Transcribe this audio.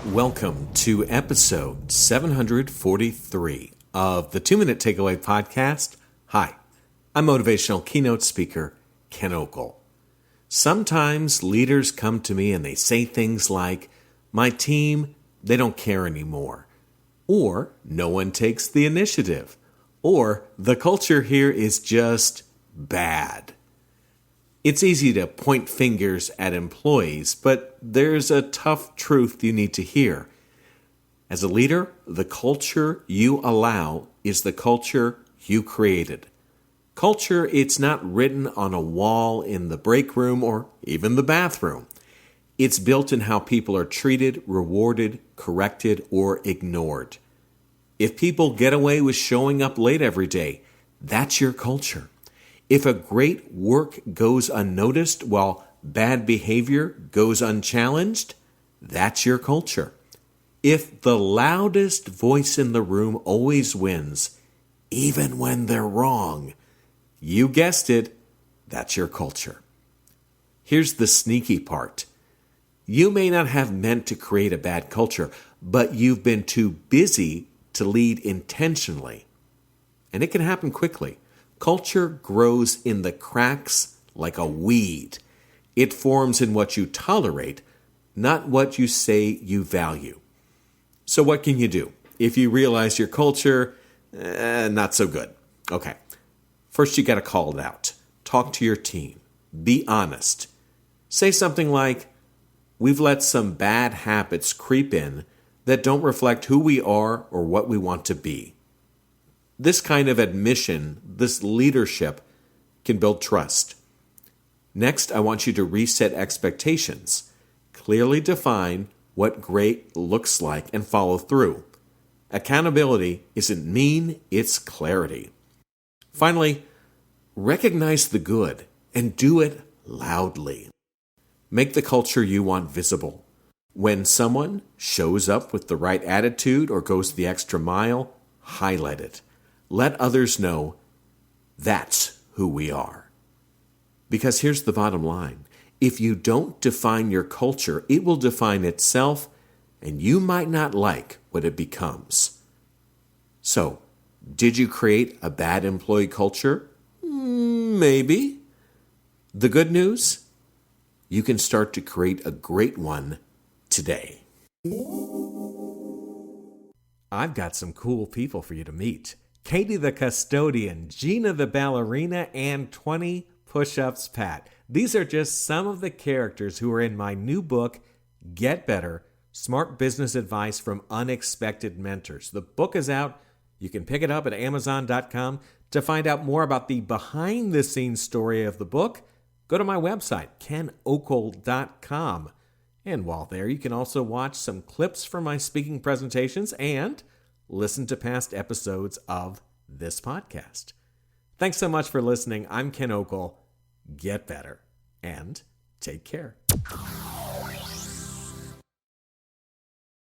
Welcome to episode 743 of the 2-Minute Takeaway Podcast. Hi, I'm Motivational Keynote Speaker Ken Okel. Sometimes leaders come to me and they say things like, my team, they don't care anymore. Or, no one takes the initiative. Or, the culture here is just bad. It's easy to point fingers at employees, but there's a tough truth you need to hear. As a leader, the culture you allow is the culture you created. Culture, it's not written on a wall in the break room or even the bathroom. It's built in how people are treated, rewarded, corrected, or ignored. If people get away with showing up late every day, that's your culture. If a great work goes unnoticed while bad behavior goes unchallenged, that's your culture. If the loudest voice in the room always wins, even when they're wrong, you guessed it, that's your culture. Here's the sneaky part. You may not have meant to create a bad culture, but you've been too busy to lead intentionally. And it can happen quickly. Culture grows in the cracks like a weed. It forms in what you tolerate, not what you say you value. So what can you do if you realize your culture, not so good? Okay, first you got to call it out. Talk to your team. Be honest. Say something like, we've let some bad habits creep in that don't reflect who we are or what we want to be. This kind of admission, this leadership, can build trust. Next, I want you to reset expectations. Clearly define what great looks like and follow through. Accountability isn't mean, it's clarity. Finally, recognize the good and do it loudly. Make the culture you want visible. When someone shows up with the right attitude or goes the extra mile, highlight it. Let others know that's who we are. Because here's the bottom line. If you don't define your culture, it will define itself, and you might not like what it becomes. So, did you create a bad employee culture? Maybe. The good news? You can start to create a great one today. I've got some cool people for you to meet. Katie the custodian, Gina the ballerina, and 20 push-ups Pat. These are just some of the characters who are in my new book, Get Better, Smart Business Advice from Unexpected Mentors. The book is out. You can pick it up at Amazon.com. To find out more about the behind-the-scenes story of the book, go to my website, kenokel.com. And while there, you can also watch some clips from my speaking presentations and listen to past episodes of this podcast. Thanks so much for listening. I'm Ken Okel. Get better and take care.